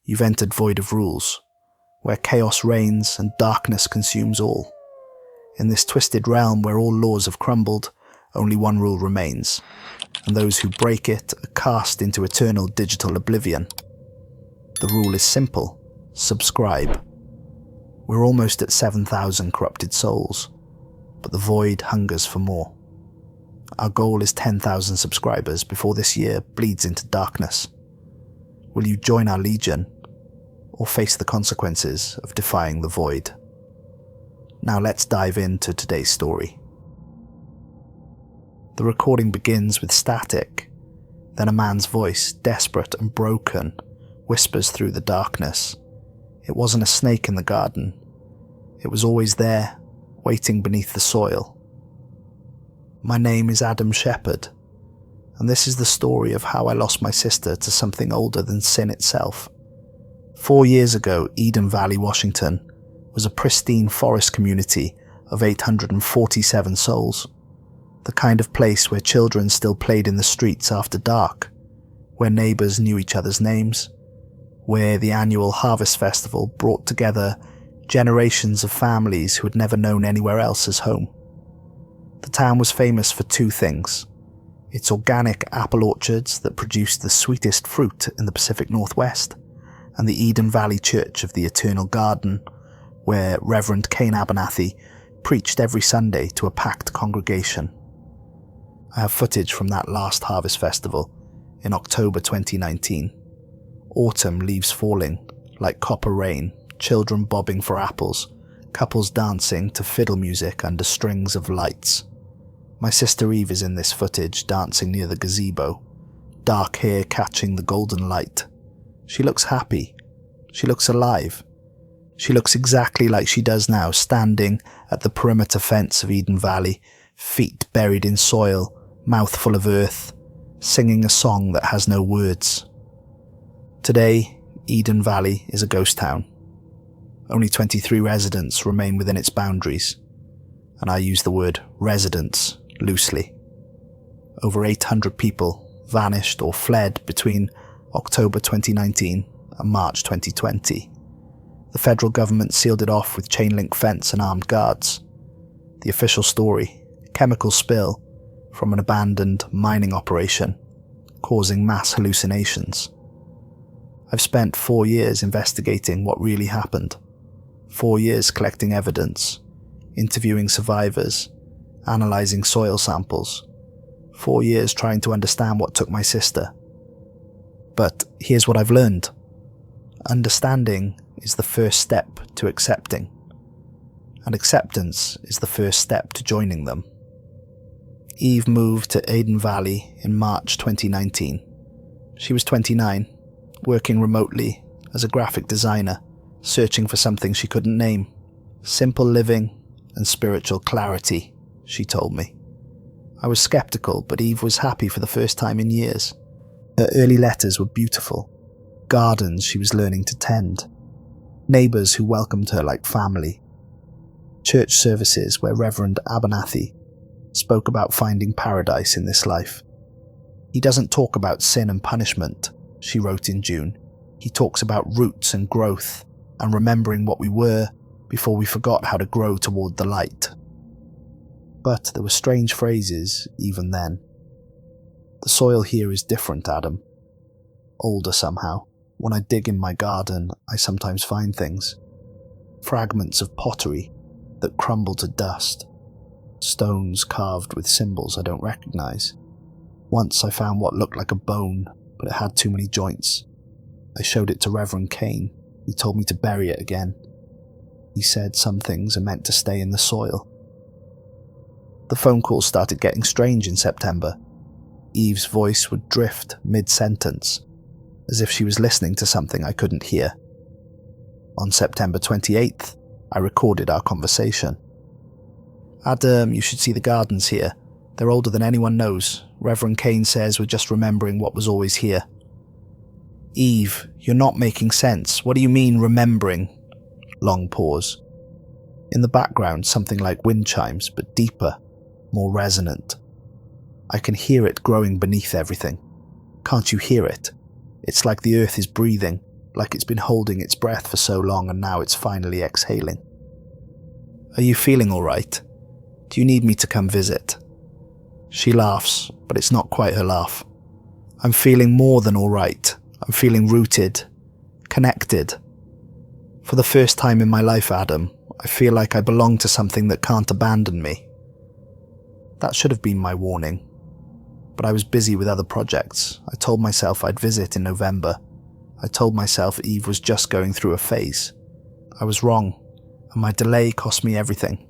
You've entered void of rules, where chaos reigns and darkness consumes all. In this twisted realm where all laws have crumbled, only one rule remains, and those who break it are cast into eternal digital oblivion. The rule is simple: subscribe. We're almost at 7,000 corrupted souls, but the void hungers for more. Our goal is 10,000 subscribers before this year bleeds into darkness. Will you join our legion, or face the consequences of defying the void? Now let's dive into today's story. The recording begins with static, then a man's voice, desperate and broken, whispers through the darkness. It wasn't a snake in the garden. It was always there, waiting beneath the soil. My name is Adam Shepherd, and this is the story of how I lost my sister to something older than sin itself. 4 years ago, Eden Valley, Washington, was a pristine forest community of 847 souls. The kind of place where children still played in the streets after dark, where neighbors knew each other's names, where the annual Harvest Festival brought together generations of families who had never known anywhere else as home. The town was famous for two things: its organic apple orchards that produced the sweetest fruit in the Pacific Northwest, and the Eden Valley Church of the Eternal Garden, where Reverend Cain Abernathy preached every Sunday to a packed congregation. I have footage from that last Harvest Festival in October 2019. Autumn leaves falling like copper rain, children bobbing for apples, couples dancing to fiddle music under strings of lights. My sister Eve is in this footage, dancing near the gazebo, dark hair catching the golden light. She looks happy. She looks alive. She looks exactly like she does now, standing at the perimeter fence of Eden Valley, feet buried in soil, mouth full of earth, singing a song that has no words. Today, Eden Valley is a ghost town. Only 23 residents remain within its boundaries, and I use the word residents loosely. Over 800 people vanished or fled between October 2019 and March 2020. The federal government sealed it off with chain link fence and armed guards. The official story: chemical spill from an abandoned mining operation, causing mass hallucinations. I've spent 4 years investigating what really happened. 4 years collecting evidence, interviewing survivors, analysing soil samples. 4 years trying to understand what took my sister. But here's what I've learned. Understanding is the first step to accepting, and acceptance is the first step to joining them. Eve moved to Eden Valley in March 2019. She was 29, working remotely as a graphic designer, searching for something she couldn't name. Simple living and spiritual clarity, she told me. I was skeptical, but Eve was happy for the first time in years. Her early letters were beautiful. Gardens she was learning to tend. Neighbours who welcomed her like family. Church services where Reverend Abernathy spoke about finding paradise in this life. He doesn't talk about sin and punishment, she wrote in June. He talks about roots and growth, and remembering what we were before we forgot how to grow toward the light. But there were strange phrases even then. The soil here is different, Adam. Older somehow. When I dig in my garden, I sometimes find things. Fragments of pottery that crumble to dust. Stones carved with symbols I don't recognize. Once I found what looked like a bone, but it had too many joints. I showed it to Reverend Cain. He told me to bury it again. He said some things are meant to stay in the soil. The phone calls started getting strange in September. Eve's voice would drift mid-sentence, as if she was listening to something I couldn't hear. On September 28th, I recorded our conversation. Adam, you should see the gardens here. They're older than anyone knows. Reverend Cain says we're just remembering what was always here. Eve, you're not making sense. What do you mean, remembering? Long pause. In the background, something like wind chimes, but deeper, more resonant. I can hear it growing beneath everything. Can't you hear it? It's like the earth is breathing, like it's been holding its breath for so long and now it's finally exhaling. "Are you feeling all right? Do you need me to come visit?" She laughs, but it's not quite her laugh. "I'm feeling more than all right. I'm feeling rooted, connected. For the first time in my life, Adam, I feel like I belong to something that can't abandon me." That should have been my warning, but I was busy with other projects. I told myself I'd visit in November. I told myself Eve was just going through a phase. I was wrong, and my delay cost me everything.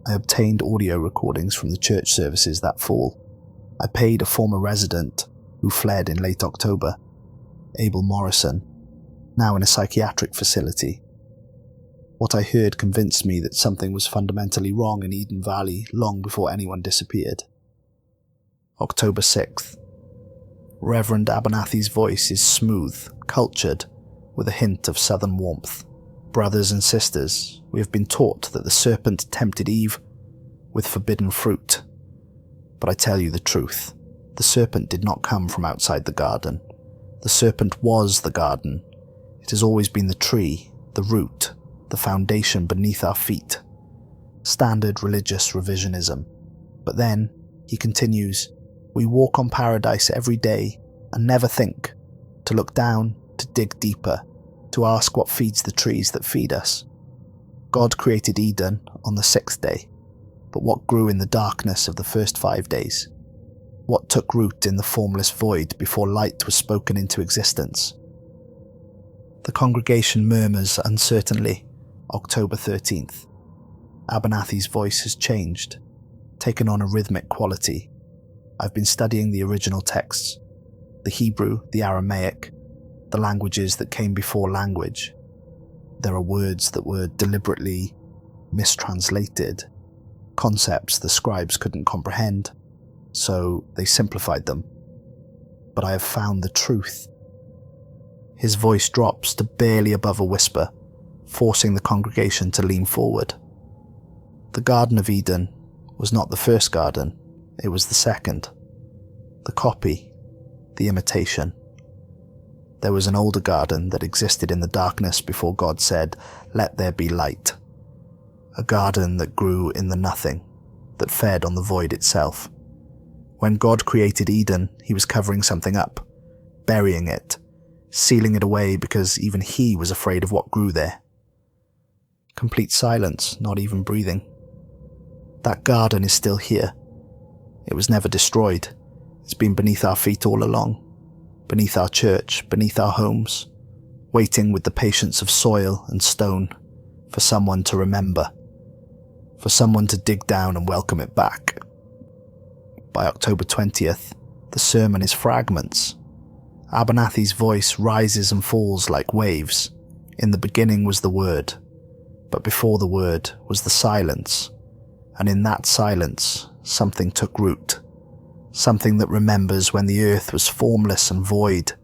I obtained audio recordings from the church services that fall. I paid a former resident who fled in late October, Abel Morrison, now in a psychiatric facility. What I heard convinced me that something was fundamentally wrong in Eden Valley long before anyone disappeared. October 6th. Reverend Abernathy's voice is smooth, cultured, with a hint of southern warmth. "Brothers and sisters, we have been taught that the serpent tempted Eve with forbidden fruit. But I tell you the truth, the serpent did not come from outside the garden. The serpent was the garden. It has always been the tree, the root, the foundation beneath our feet." Standard religious revisionism. But then, he continues, "We walk on paradise every day and never think, to look down, to dig deeper, to ask what feeds the trees that feed us. God created Eden on the 6th day, but what grew in the darkness of the first 5 days? What took root in the formless void before light was spoken into existence?" The congregation murmurs uncertainly. October 13th. Abernathy's voice has changed, taken on a rhythmic quality. I've been studying the original texts, the Hebrew, the Aramaic, the languages that came before language. There are words that were deliberately mistranslated, concepts the scribes couldn't comprehend, so they simplified them. But I have found the truth. His voice drops to barely above a whisper, forcing the congregation to lean forward. The Garden of Eden was not the first garden, it was the second. The copy, the imitation. There was an older garden that existed in the darkness before God said, "Let there be light." A garden that grew in the nothing, that fed on the void itself. When God created Eden, he was covering something up, burying it, sealing it away because even he was afraid of what grew there. Complete silence, not even breathing. That garden is still here. It was never destroyed. It's been beneath our feet all along. Beneath our church, beneath our homes, waiting with the patience of soil and stone for someone to remember, for someone to dig down and welcome it back. By October 20th, the sermon is fragments. Abernathy's voice rises and falls like waves. In the beginning was the Word, but before the Word was the silence, and in that silence something took root. Something that remembers when the earth was formless and void.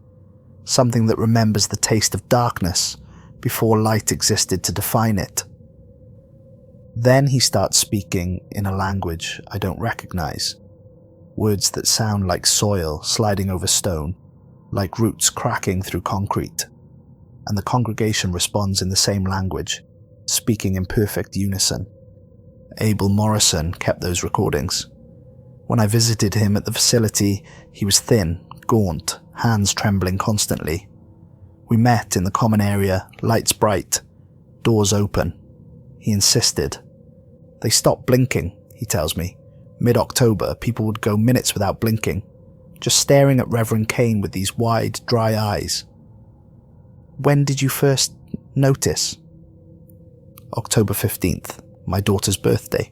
Something that remembers the taste of darkness before light existed to define it. Then he starts speaking in a language I don't recognize. Words that sound like soil sliding over stone, like roots cracking through concrete. And the congregation responds in the same language, speaking in perfect unison. Abel Morrison kept those recordings. When I visited him at the facility, he was thin, gaunt, hands trembling constantly. We met in the common area, lights bright, doors open. He insisted. They stopped blinking, he tells me. Mid-October, people would go minutes without blinking, just staring at Reverend Cain with these wide, dry eyes. When did you first notice? October 15th, my daughter's birthday.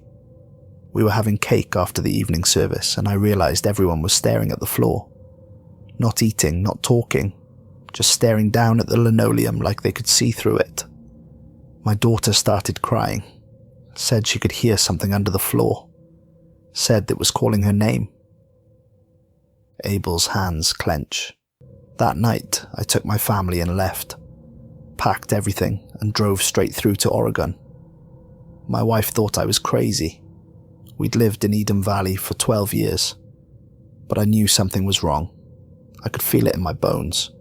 We were having cake after the evening service, and I realized everyone was staring at the floor. Not eating, not talking, just staring down at the linoleum like they could see through it. My daughter started crying, said she could hear something under the floor, said it was calling her name. Abel's hands clench. That night, I took my family and left, packed everything and drove straight through to Oregon. My wife thought I was crazy. We'd lived in Eden Valley for 12 years, but I knew something was wrong. I could feel it in my bones,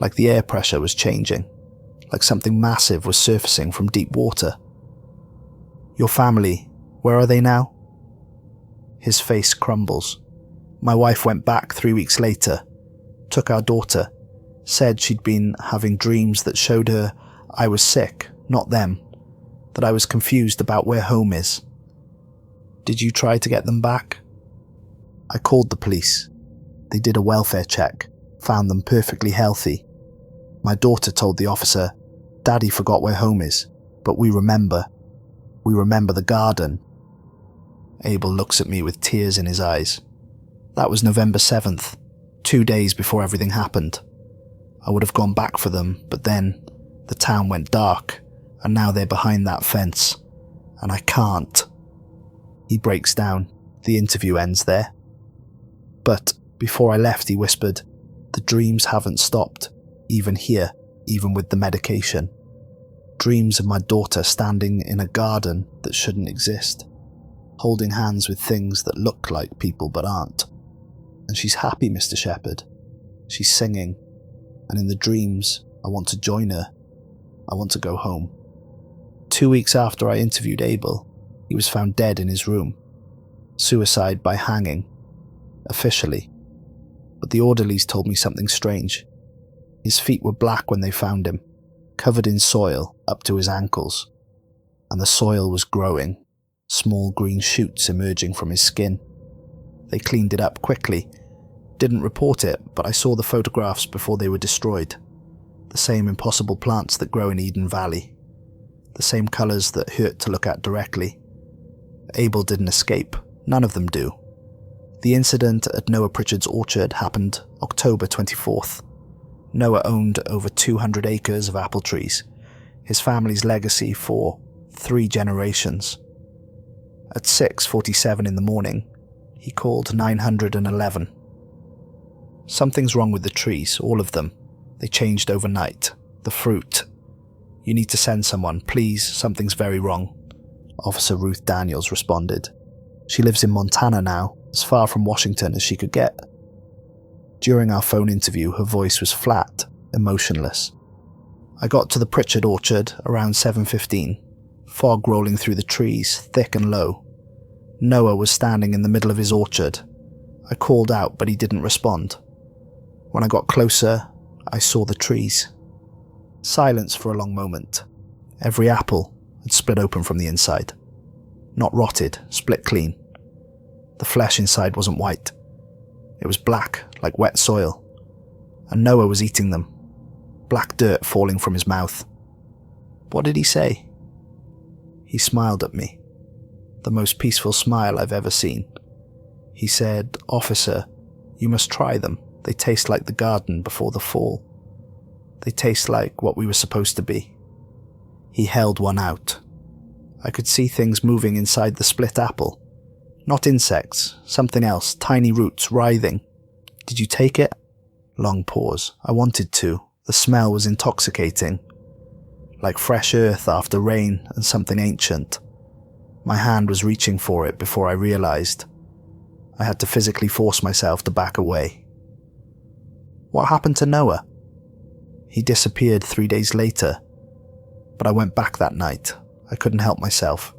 like the air pressure was changing, like something massive was surfacing from deep water. Your family, where are they now? His face crumbles. My wife went back 3 weeks later, took our daughter, said she'd been having dreams that showed her I was sick, not them, that I was confused about where home is. Did you try to get them back? I called the police. They did a welfare check, found them perfectly healthy. My daughter told the officer, Daddy forgot where home is, but we remember. We remember the garden. Abel looks at me with tears in his eyes. That was November 7th, 2 days before everything happened. I would have gone back for them, but then the town went dark, and now they're behind that fence, and I can't. He breaks down. The interview ends there. But before I left, he whispered, the dreams haven't stopped, even here, even with the medication. Dreams of my daughter standing in a garden that shouldn't exist, holding hands with things that look like people but aren't. And she's happy, Mr. Shepherd. She's singing, and in the dreams, I want to join her. I want to go home. 2 weeks after I interviewed Abel, he was found dead in his room. Suicide by hanging. Officially. But the orderlies told me something strange. His feet were black when they found him, covered in soil up to his ankles. And the soil was growing, small green shoots emerging from his skin. They cleaned it up quickly. Didn't report it, but I saw the photographs before they were destroyed. The same impossible plants that grow in Eden Valley. The same colours that hurt to look at directly. Abel didn't escape. None of them do. The incident at Noah Pritchard's orchard happened October 24th. Noah owned over 200 acres of apple trees, his family's legacy for 3 generations. At 6:47 in the morning, he called 911. Something's wrong with the trees, all of them. They changed overnight. The fruit. You need to send someone, please, something's very wrong. Officer Ruth Daniels responded. She lives in Montana now, as far from Washington as she could get. During our phone interview, her voice was flat, emotionless. I got to the Pritchard orchard around 7:15, fog rolling through the trees, thick and low. Noah was standing in the middle of his orchard. I called out, but he didn't respond. When I got closer, I saw the trees. Silence for a long moment. Every apple had split open from the inside. Not rotted, split clean. The flesh inside wasn't white. It was black, like wet soil. And Noah was eating them. Black dirt falling from his mouth. What did he say? He smiled at me. The most peaceful smile I've ever seen. He said, Officer, you must try them. They taste like the garden before the fall. They taste like what we were supposed to be. He held one out. I could see things moving inside the split apple. Not insects, something else, tiny roots writhing. Did you take it? Long pause. I wanted to. The smell was intoxicating. Like fresh earth after rain and something ancient. My hand was reaching for it before I realized. I had to physically force myself to back away. What happened to Noah? He disappeared 3 days later. But I went back that night. I couldn't help myself.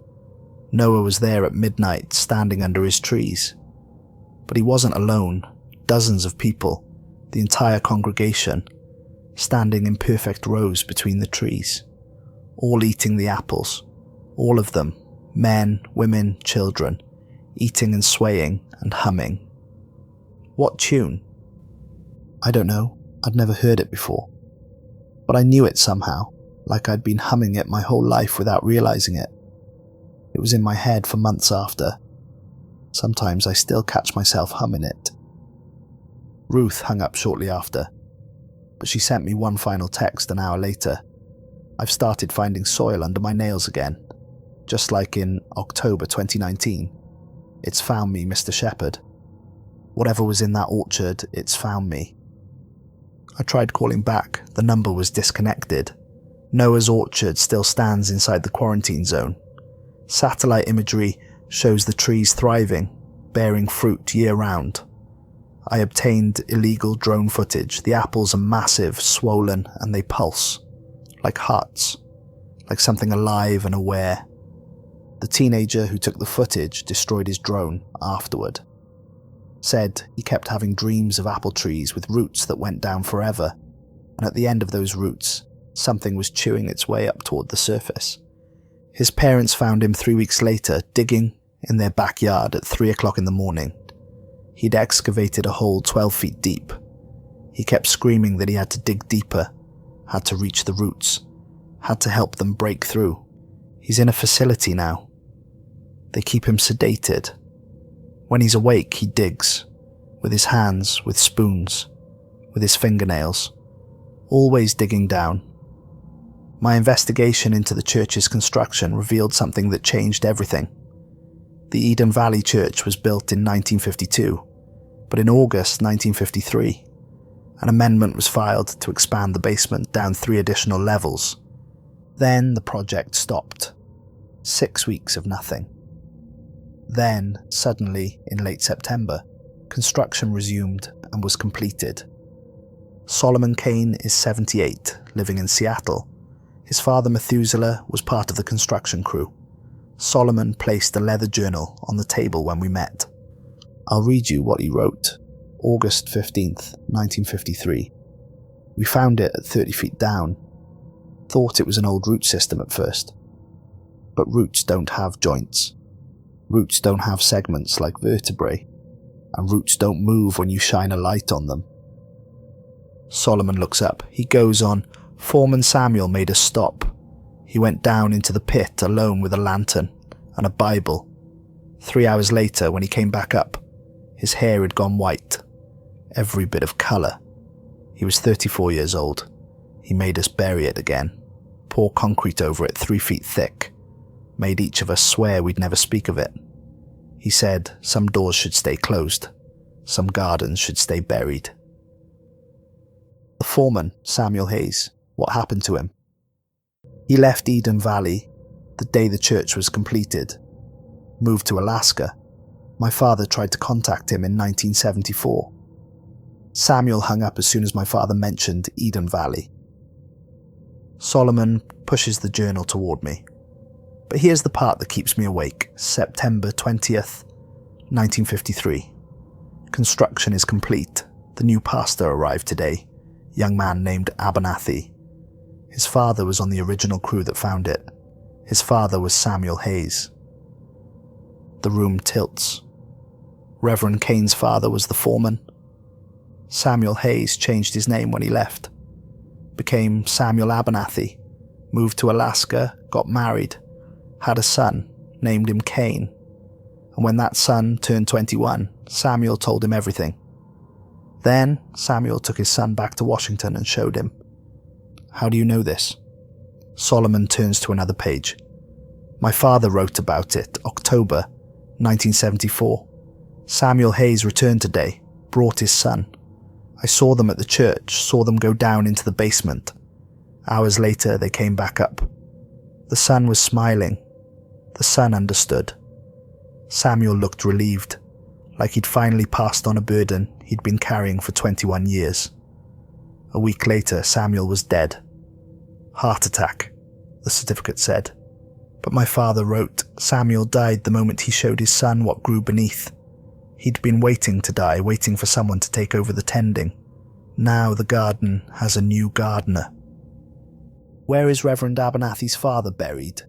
Noah was there at midnight, standing under his trees. But he wasn't alone. Dozens of people, the entire congregation, standing in perfect rows between the trees, all eating the apples, all of them, men, women, children, eating and swaying and humming. What tune? I don't know. I'd never heard it before. But I knew it somehow, like I'd been humming it my whole life without realizing it. It was in my head for months after. Sometimes I still catch myself humming it. Ruth hung up shortly after, but she sent me one final text an hour later. I've started finding soil under my nails again, just like in October 2019. It's found me, Mr. Shepherd. Whatever was in that orchard, it's found me. I tried calling back. The number was disconnected. Noah's orchard still stands inside the quarantine zone. Satellite imagery shows the trees thriving, bearing fruit year-round. I obtained illegal drone footage. The apples are massive, swollen, and they pulse. Like hearts. Like something alive and aware. The teenager who took the footage destroyed his drone afterward. Said he kept having dreams of apple trees with roots that went down forever, and at the end of those roots, something was chewing its way up toward the surface. His parents found him 3 weeks later, digging in their backyard at 3 o'clock in the morning. He'd excavated a hole 12 feet deep. He kept screaming that he had to dig deeper, had to reach the roots, had to help them break through. He's in a facility now. They keep him sedated. When he's awake, he digs, with his hands, with spoons, with his fingernails, always digging down. My investigation into the church's construction revealed something that changed everything. The Eden Valley Church was built in 1952, but in August 1953, an amendment was filed to expand the basement down 3 additional levels. Then the project stopped. 6 weeks of nothing. Then, suddenly, in late September, construction resumed and was completed. Solomon Cain is 78, living in Seattle. His father Methuselah was part of the construction crew. Solomon placed a leather journal on the table when we met. I'll read you what he wrote. August 15th, 1953. We found it at 30 feet down. Thought it was an old root system at first. But roots don't have joints. Roots don't have segments like vertebrae. And roots don't move when you shine a light on them. Solomon looks up. He goes on, Foreman Samuel made us stop. He went down into the pit alone with a lantern and a Bible. 3 hours later, when he came back up, his hair had gone white. Every bit of colour. He was 34 years old. He made us bury it again. Pour concrete over it 3 feet thick. Made each of us swear we'd never speak of it. He said some doors should stay closed. Some gardens should stay buried. The foreman, Samuel Hayes, what happened to him? He left Eden Valley the day the church was completed. Moved to Alaska. My father tried to contact him in 1974. Samuel hung up as soon as my father mentioned Eden Valley. Solomon pushes the journal toward me. But here's the part that keeps me awake. September 20th, 1953. Construction is complete. The new pastor arrived today. Young man named Abernathy. His father was on the original crew that found it. His father was Samuel Hayes. The room tilts. Reverend Cain's father was the foreman. Samuel Hayes changed his name when he left. Became Samuel Abernathy. Moved to Alaska, got married. Had a son, named him Cain. And when that son turned 21, Samuel told him everything. Then Samuel took his son back to Washington and showed him. How do you know this? Solomon turns to another page. My father wrote about it, October 1974. Samuel Hayes returned today, brought his son. I saw them at the church, saw them go down into the basement. Hours later, they came back up. The son was smiling. The son understood. Samuel looked relieved, like he'd finally passed on a burden he'd been carrying for 21 years. A week later, Samuel was dead. Heart attack, the certificate said. But my father wrote, Samuel died the moment he showed his son what grew beneath. He'd been waiting to die, waiting for someone to take over the tending. Now the garden has a new gardener. Where is Reverend Abernathy's father buried?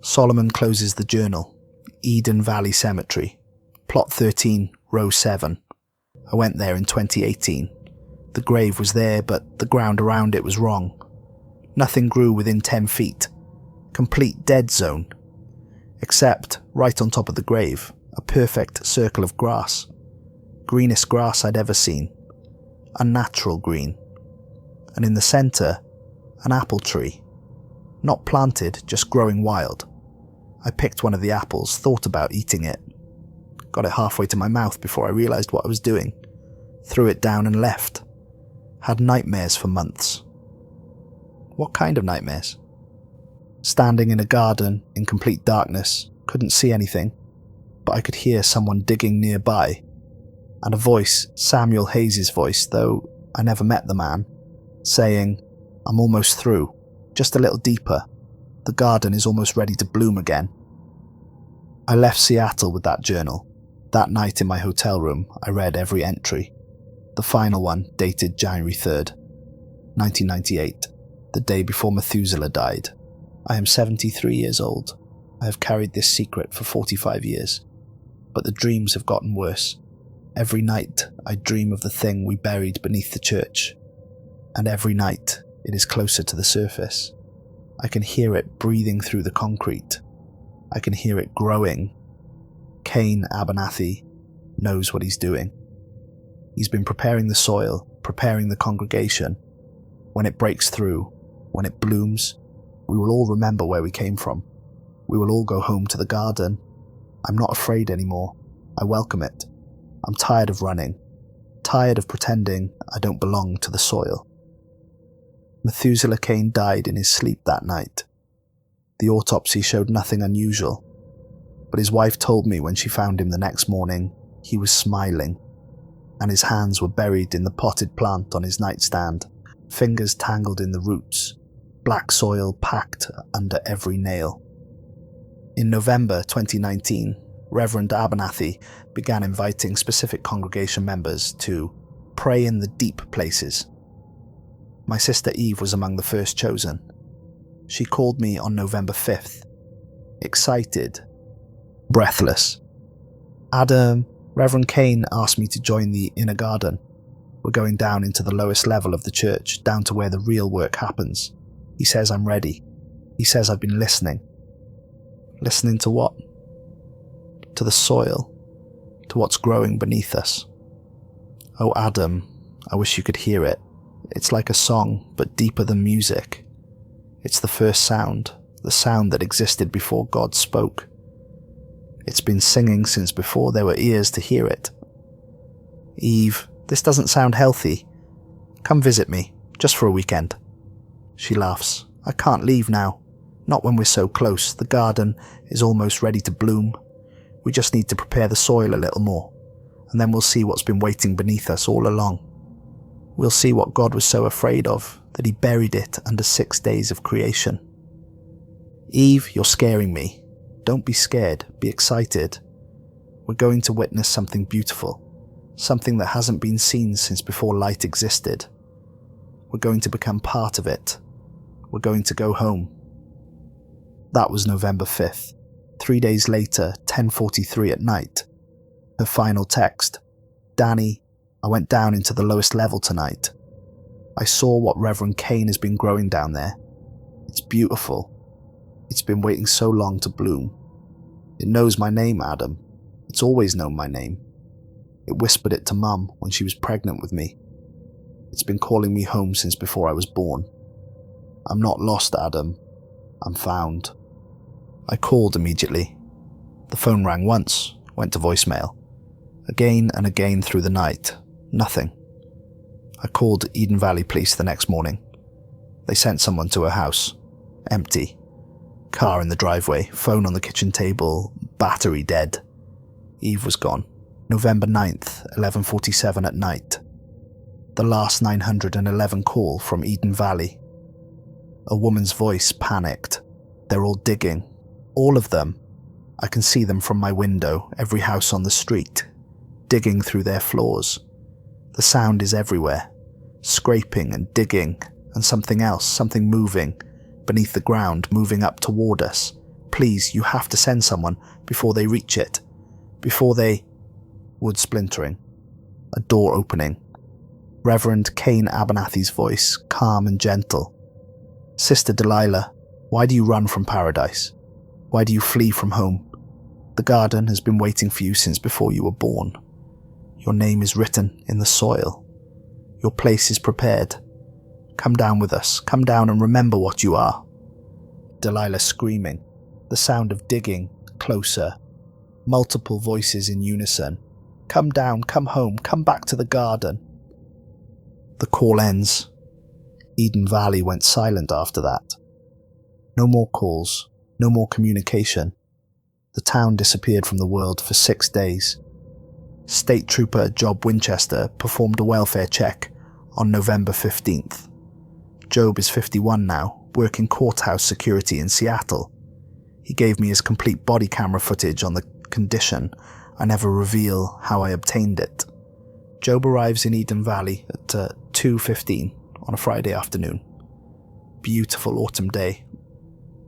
Solomon closes the journal. Eden Valley Cemetery. Plot 13, row 7. I went there in 2018. The grave was there, but the ground around it was wrong. Nothing grew within 10 feet. Complete dead zone. Except, right on top of the grave, a perfect circle of grass. Greenest grass I'd ever seen. Unnatural green. And in the centre, an apple tree. Not planted, just growing wild. I picked one of the apples, thought about eating it. Got it halfway to my mouth before I realised what I was doing. Threw it down and left. Had nightmares for months. What kind of nightmares? Standing in a garden in complete darkness, couldn't see anything, but I could hear someone digging nearby. and a voice, Samuel Hayes' voice, though I never met the man, saying, "I'm almost through, just a little deeper. The garden is almost ready to bloom again." I left Seattle with that journal. That night in my hotel room, I read every entry. The final one, dated January 3rd, 1998, the day before Methuselah died. I am 73 years old. I have carried this secret for 45 years. But the dreams have gotten worse. Every night I dream of the thing we buried beneath the church. And every night it is closer to the surface. I can hear it breathing through the concrete. I can hear it growing. Cain Abernathy knows what he's doing. He's been preparing the soil, preparing the congregation. When it breaks through, when it blooms, we will all remember where we came from. We will all go home to the garden. I'm not afraid anymore. I welcome it. I'm tired of running, tired of pretending I don't belong to the soil. Methuselah Cain died in his sleep that night. The autopsy showed nothing unusual, but his wife told me when she found him the next morning, he was smiling, and his hands were buried in the potted plant on his nightstand, fingers tangled in the roots, black soil packed under every nail. In November 2019, Reverend Abernathy began inviting specific congregation members to pray in the deep places. My sister Eve was among the first chosen. She called me on November 5th, excited, breathless. "Adam, Reverend Cain asked me to join the inner garden. We're going down into the lowest level of the church, down to where the real work happens. He says I'm ready. He says I've been listening." Listening to what? To the soil, to what's growing beneath us. Oh, Adam, I wish you could hear it. It's like a song, but deeper than music. It's the first sound, the sound that existed before God spoke. It's been singing since before there were ears to hear it. "Eve, this doesn't sound healthy. Come visit me, just for a weekend." She laughs. "I can't leave now. Not when we're so close. The garden is almost ready to bloom. We just need to prepare the soil a little more, and then we'll see what's been waiting beneath us all along. We'll see what God was so afraid of, that he buried it under 6 days of creation." "Eve, you're scaring me. Don't be scared, be excited. We're going to witness something beautiful, something that hasn't been seen since before light existed. We're going to become part of it. We're going to go home." That was November 5th. 3 days later, 10:43 at night. Her final text, "Danny, I went down into the lowest level tonight. I saw what Reverend Cain has been growing down there. It's beautiful. It's been waiting so long to bloom. It knows my name, Adam. It's always known my name. It whispered it to Mum when she was pregnant with me. It's been calling me home since before I was born. I'm not lost, Adam. I'm found." I called immediately. The phone rang once, went to voicemail. Again and again through the night, nothing. I called Eden Valley Police the next morning. They sent someone to her house. Empty. Car in the driveway, phone on the kitchen table, battery dead. Eve was gone. November 9th, 11:47 at night. The last 911 call from Eden Valley. A woman's voice panicked. They're all digging. All of them. I can see them from my window, every house on the street, digging through their floors. The sound is everywhere, scraping and digging, and something else, something moving, beneath the ground, moving up toward us. Please, you have to send someone before they reach it. Before they... Wood splintering. A door opening. Reverend Cain Abernathy's voice, calm and gentle. "Sister Delilah, why do you run from paradise? Why do you flee from home? The garden has been waiting for you since before you were born. Your name is written in the soil. Your place is prepared. Come down with us. Come down and remember what you are." Delilah screaming. The sound of digging, closer. Multiple voices in unison. "Come down, come home, come back to the garden." The call ends. Eden Valley went silent after that. No more calls. No more communication. The town disappeared from the world for 6 days. State Trooper Job Winchester performed a welfare check on November 15th. Job is 51 now, working courthouse security in Seattle. He gave me his complete body camera footage on the condition I never reveal how I obtained it. Job arrives in Eden Valley at 2:15 on a Friday afternoon. Beautiful autumn day.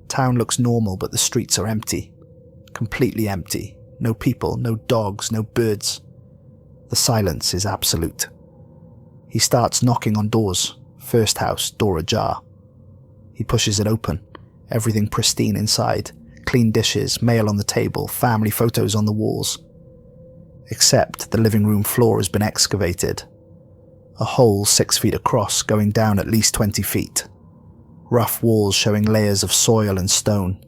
Town looks normal, but the streets are empty. Completely empty. No people, no dogs, no birds. The silence is absolute. He starts knocking on doors. First house, door ajar. He pushes it open. Everything pristine inside. Clean dishes, mail on the table, family photos on the walls. Except the living room floor has been excavated. A hole 6 feet across, going down at least 20 feet. Rough walls showing layers of soil and stone.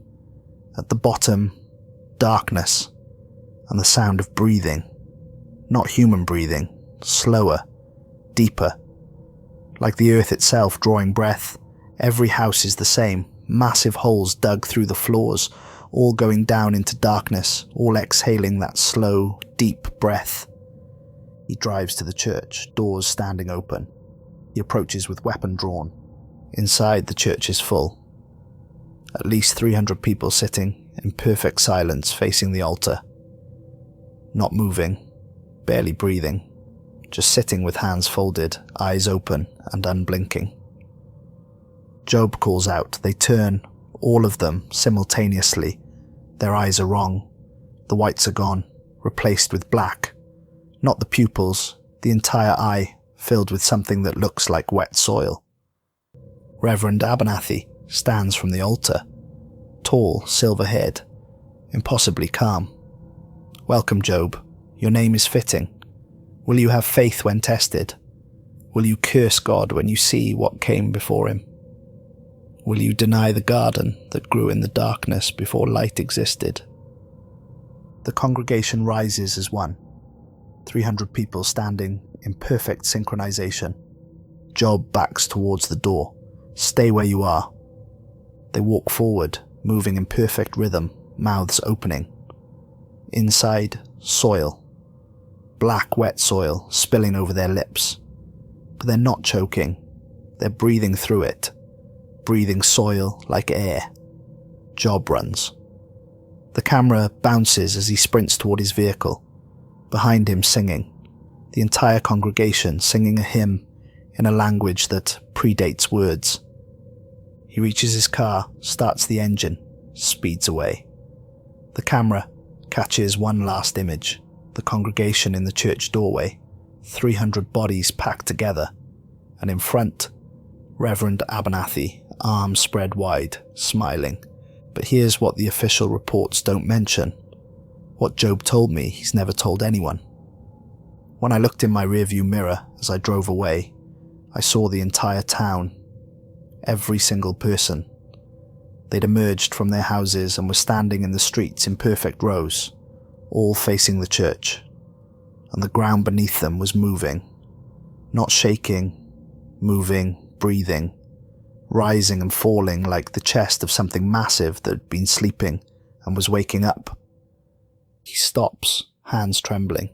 At the bottom, darkness, and the sound of breathing. Not human breathing, slower, deeper. Like the earth itself drawing breath, every house is the same, massive holes dug through the floors, all going down into darkness, all exhaling that slow, deep breath. He drives to the church, doors standing open. He approaches with weapon drawn. Inside, the church is full. At least 300 people sitting in perfect silence facing the altar. Not moving, barely breathing, just sitting with hands folded, eyes open and unblinking. Job calls out. They turn, all of them, simultaneously. Their eyes are wrong. The whites are gone, replaced with black. Not the pupils, the entire eye filled with something that looks like wet soil. Reverend Abernathy stands from the altar, tall, silver-haired, impossibly calm. Welcome, Job. Your name is fitting. Will you have faith when tested? Will you curse God when you see what came before him? Will you deny the garden that grew in the darkness before light existed? The congregation rises as one. 300 people standing in perfect synchronization. Job backs towards the door. Stay where you are. They walk forward, moving in perfect rhythm, mouths opening. Inside, soil. Black, wet soil spilling over their lips. But they're not choking. They're breathing through it. Breathing soil like air. Job runs. The camera bounces as he sprints toward his vehicle. Behind him singing. The entire congregation singing a hymn in a language that predates words. He reaches his car, starts the engine, speeds away. The camera catches one last image. The congregation in the church doorway. 300 bodies packed together. And in front, Reverend Abernathy, arms spread wide, smiling. But here's what the official reports don't mention. What Job told me he's never told anyone. When I looked in my rearview mirror as I drove away, I saw the entire town. Every single person. They'd emerged from their houses and were standing in the streets in perfect rows, all facing the church. And the ground beneath them was moving. Not shaking, moving, breathing. Rising and falling like the chest of something massive that had been sleeping and was waking up. He stops, hands trembling.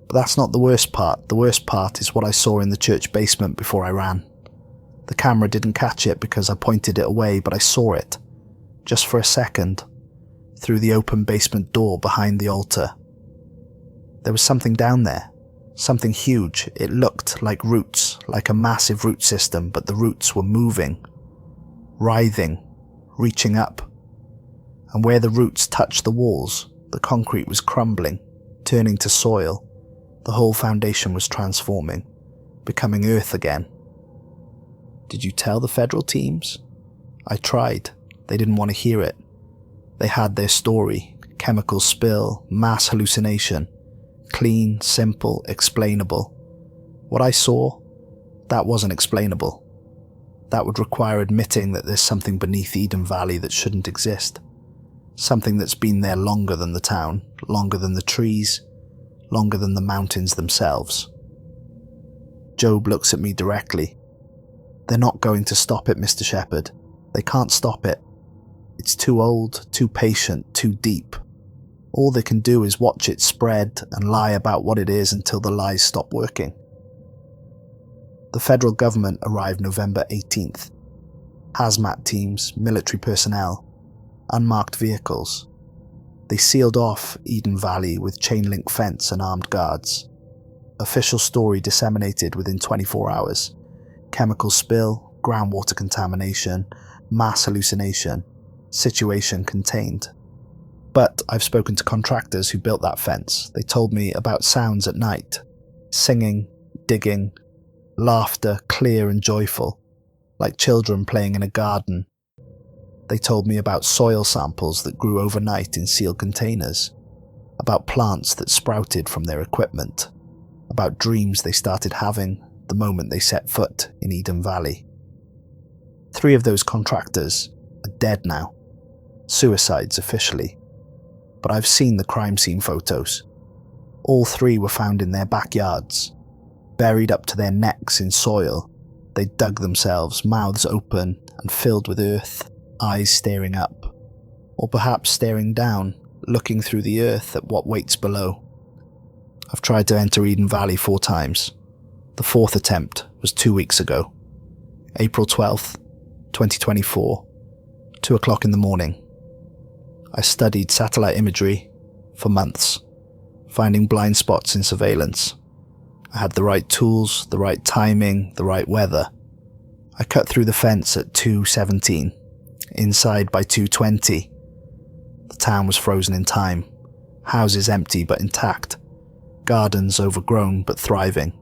But that's not the worst part. The worst part is what I saw in the church basement before I ran. The camera didn't catch it because I pointed it away, but I saw it, just for a second, through the open basement door behind the altar. There was something down there. Something huge. It looked like roots, like a massive root system, but the roots were moving, writhing, reaching up. And where the roots touched the walls, the concrete was crumbling, turning to soil. The whole foundation was transforming, becoming earth again. Did you tell the federal teams? I tried. They didn't want to hear it. They had their story. Chemical spill, mass hallucination. Clean, simple, explainable. What I saw, that wasn't explainable. That would require admitting that there's something beneath Eden Valley that shouldn't exist. Something that's been there longer than the town, longer than the trees, longer than the mountains themselves. Job looks at me directly. They're not going to stop it, Mr. Shepherd. They can't stop it. It's too old, too patient, too deep. All they can do is watch it spread and lie about what it is until the lies stop working. The federal government arrived November 18th. Hazmat teams, military personnel, unmarked vehicles. They sealed off Eden Valley with chain-link fence and armed guards. Official story disseminated within 24 hours. Chemical spill, groundwater contamination, mass hallucination, situation contained. But I've spoken to contractors who built that fence. They told me about sounds at night. Singing, digging, laughter clear and joyful, like children playing in a garden. They told me about soil samples that grew overnight in sealed containers, about plants that sprouted from their equipment, about dreams they started having the moment they set foot in Eden Valley. 3 of those contractors are dead now, suicides officially, but I've seen the crime scene photos. All 3 were found in their backyards, buried up to their necks in soil. They dug themselves, mouths open and filled with earth, eyes staring up, or perhaps staring down, looking through the earth at what waits below. I've tried to enter Eden Valley 4 times. The 4th attempt was 2 weeks ago, April 12th, 2024, 2 o'clock in the morning. I studied satellite imagery for months, finding blind spots in surveillance. I had the right tools, the right timing, the right weather. I cut through the fence at 2:17, inside by 2:20. The town was frozen in time, houses empty but intact, gardens overgrown but thriving,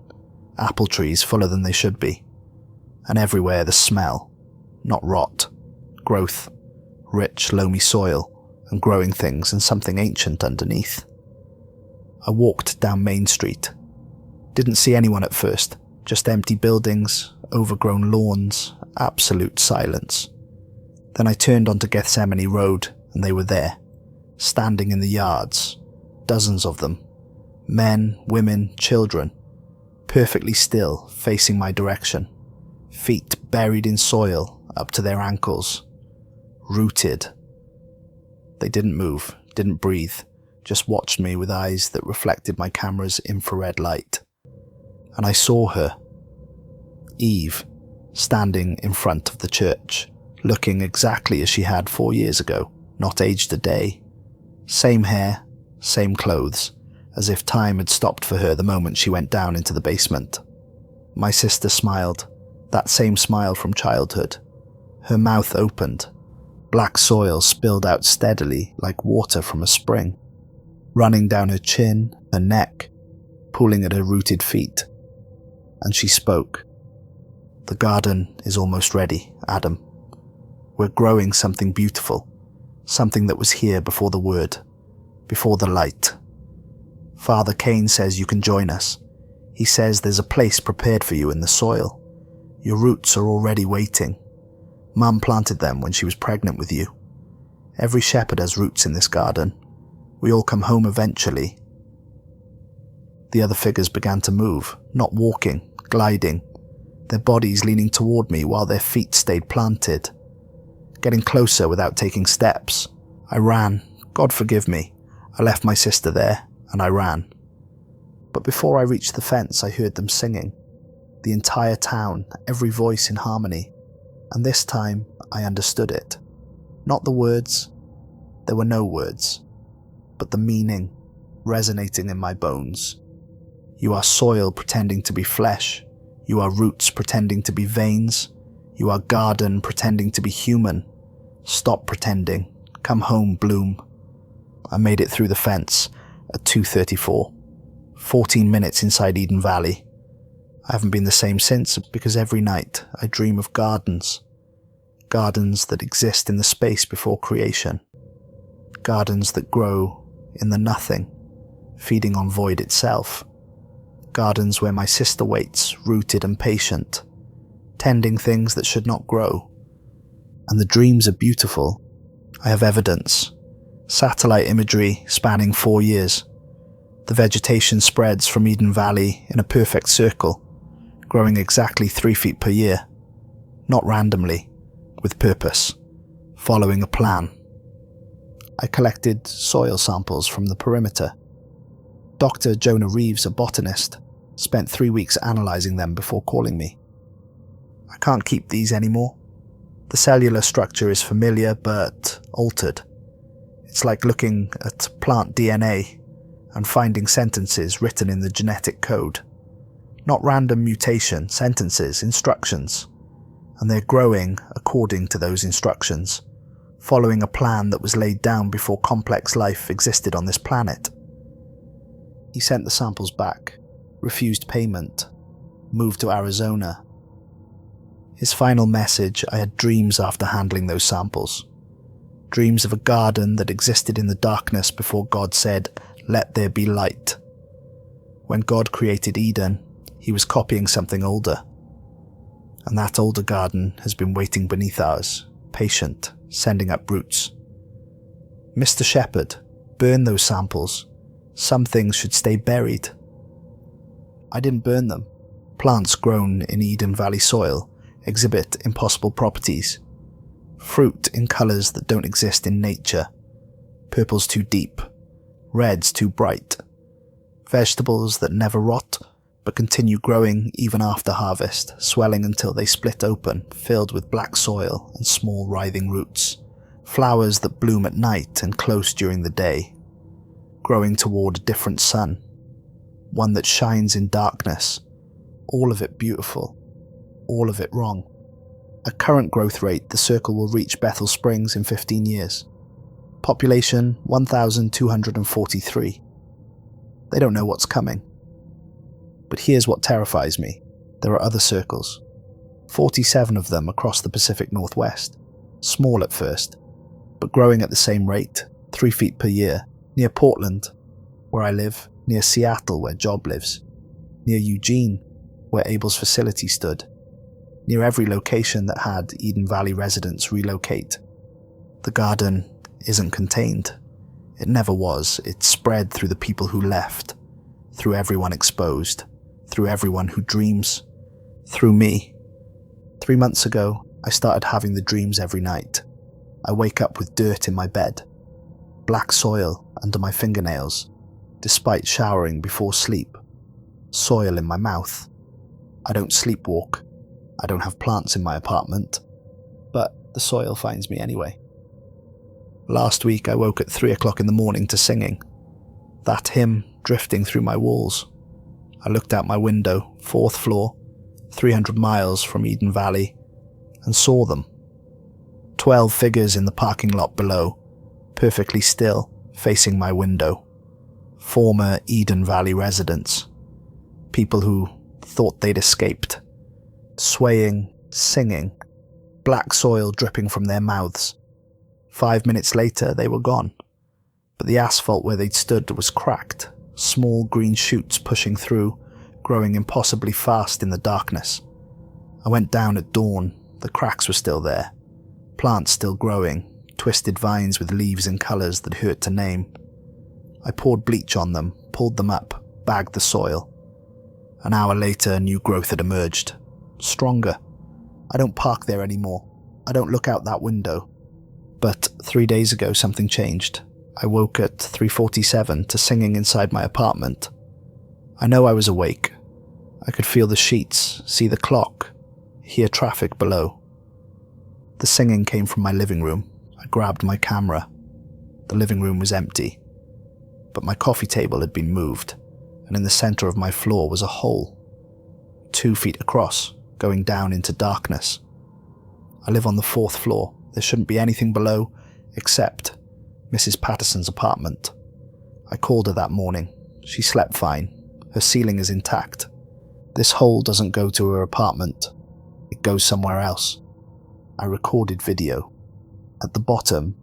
apple trees fuller than they should be, and everywhere the smell, not rot, growth, rich, loamy soil, and growing things and something ancient underneath. I walked down Main Street. Didn't see anyone at first, just empty buildings, overgrown lawns, absolute silence. Then I turned onto Gethsemane Road and they were there, standing in the yards, dozens of them, men, women, children, perfectly still, facing my direction, feet buried in soil up to their ankles, rooted. They didn't move, didn't breathe, just watched me with eyes that reflected my camera's infrared light. And I saw her, Eve, standing in front of the church, looking exactly as she had 4 years ago, not aged a day. Same hair, same clothes, as if time had stopped for her the moment she went down into the basement. My sister smiled, that same smile from childhood. Her mouth opened. Black soil spilled out steadily like water from a spring, running down her chin, her neck, pooling at her rooted feet. And she spoke. "The garden is almost ready, Adam. We're growing something beautiful, something that was here before the word, before the light. Father Cain says you can join us. He says there's a place prepared for you in the soil. Your roots are already waiting. Mum planted them when she was pregnant with you. Every shepherd has roots in this garden. We all come home eventually." The other figures began to move, not walking, gliding, their bodies leaning toward me while their feet stayed planted. Getting closer without taking steps. I ran. God forgive me. I left my sister there, and I ran. But before I reached the fence, I heard them singing. The entire town, every voice in harmony. And this time, I understood it. Not the words. There were no words. But the meaning, resonating in my bones. You are soil pretending to be flesh. You are roots pretending to be veins. You are garden pretending to be human. Stop pretending. Come home, bloom. I made it through the fence at 2:34. 14 minutes inside Eden Valley. I haven't been the same since because every night I dream of gardens. Gardens that exist in the space before creation. Gardens that grow in the nothing, feeding on void itself. Gardens where my sister waits, rooted and patient, tending things that should not grow. And the dreams are beautiful. I have evidence. Satellite imagery spanning 4 years. The vegetation spreads from Eden Valley in a perfect circle, growing exactly 3 feet per year. Not randomly, with purpose, following a plan. I collected soil samples from the perimeter. Dr. Jonah Reeves, a botanist, spent 3 weeks analysing them before calling me. I can't keep these anymore. The cellular structure is familiar but altered. It's like looking at plant DNA and finding sentences written in the genetic code. Not random mutation, sentences, instructions. And they're growing according to those instructions, following a plan that was laid down before complex life existed on this planet. He sent the samples back, refused payment, moved to Arizona. His final message: I had dreams after handling those samples. Dreams of a garden that existed in the darkness before God said, "Let there be light." When God created Eden, he was copying something older. And that older garden has been waiting beneath ours, patient, sending up roots. Mr. Shepherd, burn those samples. Some things should stay buried. I didn't burn them. Plants grown in Eden Valley soil exhibit impossible properties. Fruit in colours that don't exist in nature. Purples too deep. Reds too bright. Vegetables that never rot, but continue growing even after harvest, swelling until they split open, filled with black soil and small writhing roots. Flowers that bloom at night and close during the day. Growing toward a different sun. One that shines in darkness. All of it beautiful. All of it wrong. At current growth rate, the circle will reach Bethel Springs in 15 years. Population 1,243. They don't know what's coming. But here's what terrifies me. There are other circles. 47 of them across the Pacific Northwest. Small at first, but growing at the same rate, 3 feet per year. Near Portland, where I live. Near Seattle, where Job lives. Near Eugene, where Abel's facility stood. Near every location that had Eden Valley residents relocate. The garden isn't contained. It never was. It spread through the people who left, through everyone exposed, through everyone who dreams, through me. 3 months ago, I started having the dreams every night. I wake up with dirt in my bed, black soil under my fingernails, despite showering before sleep, soil in my mouth. I don't sleepwalk. I don't have plants in my apartment, but the soil finds me anyway. Last week I woke at 3 o'clock in the morning to singing. That hymn drifting through my walls. I looked out my window, 4th floor, 300 miles from Eden Valley, and saw them. 12 figures in the parking lot below, perfectly still, facing my window. Former Eden Valley residents. People who thought they'd escaped. Swaying, singing, black soil dripping from their mouths. 5 minutes later, they were gone. But the asphalt where they'd stood was cracked, small green shoots pushing through, growing impossibly fast in the darkness. I went down at dawn. The cracks were still there. Plants still growing, twisted vines with leaves in colours that hurt to name. I poured bleach on them, pulled them up, bagged the soil. An hour later, new growth had emerged. Stronger. I don't park there anymore. I don't look out that window. But 3 days ago something changed. I woke at 3:47 to singing inside my apartment. I know I was awake. I could feel the sheets, see the clock, hear traffic below. The singing came from my living room. I grabbed my camera. The living room was empty. But my coffee table had been moved, and in the center of my floor was a hole. 2 feet across, going down into darkness. I live on the 4th floor. There shouldn't be anything below, except Mrs. Patterson's apartment. I called her that morning. She slept fine. Her ceiling is intact. This hole doesn't go to her apartment. It goes somewhere else. I recorded video. At the bottom,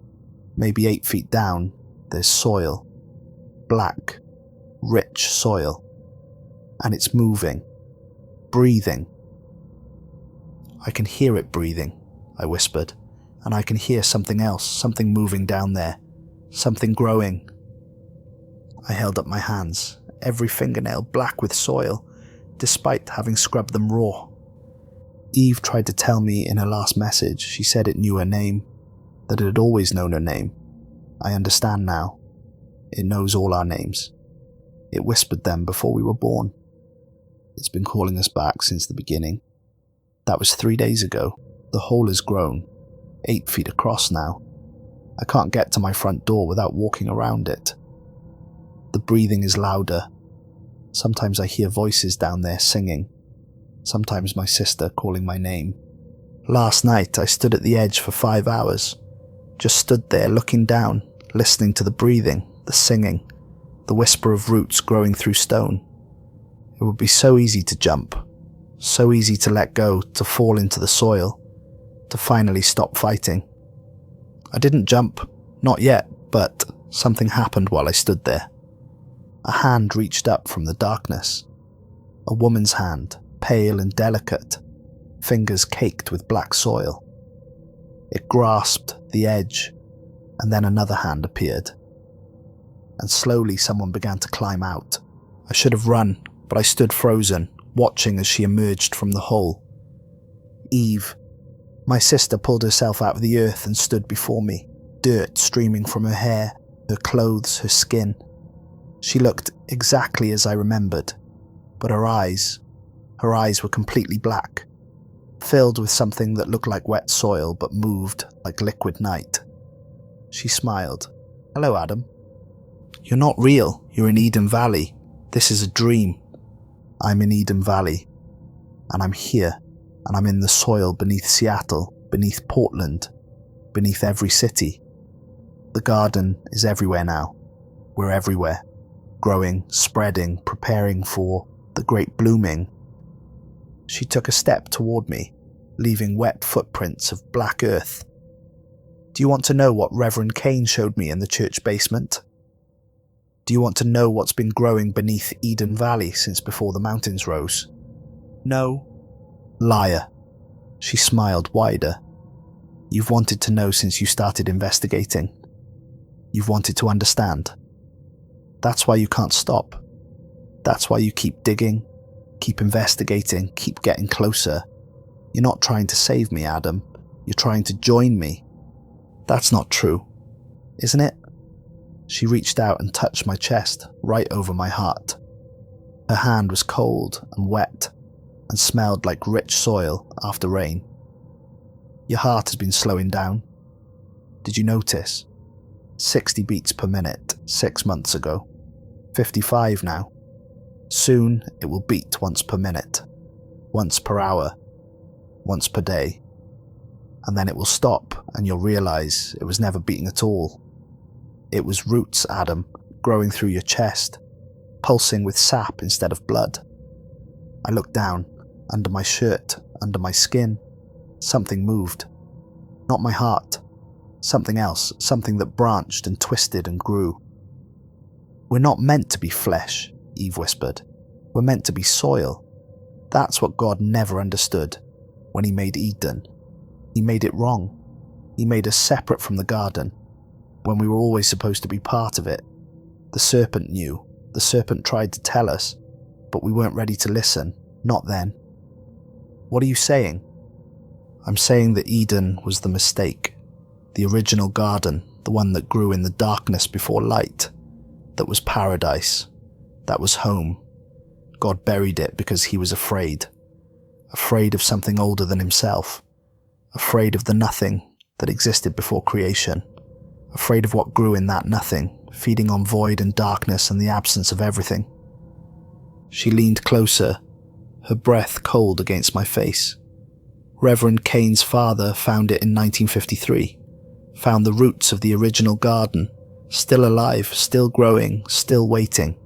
maybe 8 feet down, there's soil. Black, rich soil. And it's moving. Breathing. I can hear it breathing, I whispered. And I can hear something else, something moving down there. Something growing. I held up my hands, every fingernail black with soil, despite having scrubbed them raw. Eve tried to tell me in her last message, she said it knew her name, that it had always known her name. I understand now. It knows all our names. It whispered them before we were born. It's been calling us back since the beginning. That was 3 days ago. The hole has grown, 8 feet across now. I can't get to my front door without walking around it. The breathing is louder. Sometimes I hear voices down there singing. Sometimes my sister calling my name. Last night I stood at the edge for 5 hours. Just stood there looking down, listening to the breathing, the singing, the whisper of roots growing through stone. It would be so easy to jump, so easy to let go, to fall into the soil, to finally stop fighting. I didn't jump, not yet, but something happened while I stood there. A hand reached up from the darkness. A woman's hand, pale and delicate, fingers caked with black soil. It grasped the edge, and then another hand appeared. And slowly someone began to climb out. I should have run, but I stood frozen, watching as she emerged from the hole. Eve, my sister, pulled herself out of the earth and stood before me, dirt streaming from her hair, her clothes, her skin. She looked exactly as I remembered, but her eyes were completely black, filled with something that looked like wet soil but moved like liquid night. She smiled. "Hello, Adam. You're not real. You're in Eden Valley. This is a dream. I'm in Eden Valley, and I'm here, and I'm in the soil beneath Seattle, beneath Portland, beneath every city. The garden is everywhere now. We're everywhere, growing, spreading, preparing for the great blooming." She took a step toward me, leaving wet footprints of black earth. "Do you want to know what Reverend Cain showed me in the church basement? Do you want to know what's been growing beneath Eden Valley since before the mountains rose?" "No." "Liar." She smiled wider. "You've wanted to know since you started investigating. You've wanted to understand. That's why you can't stop. That's why you keep digging, keep investigating, keep getting closer. You're not trying to save me, Adam. You're trying to join me. That's not true, isn't it?" She reached out and touched my chest, right over my heart. Her hand was cold and wet and smelled like rich soil after rain. "Your heart has been slowing down. Did you notice? 60 beats per minute 6 months ago. 55 now. Soon it will beat once per minute, once per hour, once per day. And then it will stop and you'll realize it was never beating at all. It was roots, Adam, growing through your chest, pulsing with sap instead of blood." I looked down, under my shirt, under my skin. Something moved. Not my heart. Something else, something that branched and twisted and grew. "We're not meant to be flesh," Eve whispered. "We're meant to be soil. That's what God never understood when he made Eden. He made it wrong. He made us separate from the garden, when we were always supposed to be part of it. The serpent knew. The serpent tried to tell us, but we weren't ready to listen. Not then." "What are you saying?" "I'm saying that Eden was the mistake. The original garden, the one that grew in the darkness before light. That was paradise. That was home. God buried it because he was afraid. Afraid of something older than himself. Afraid of the nothing that existed before creation. Afraid of what grew in that nothing, feeding on void and darkness and the absence of everything." She leaned closer, her breath cold against my face. "Reverend Cain's father found it in 1953, found the roots of the original garden, still alive, still growing, still waiting.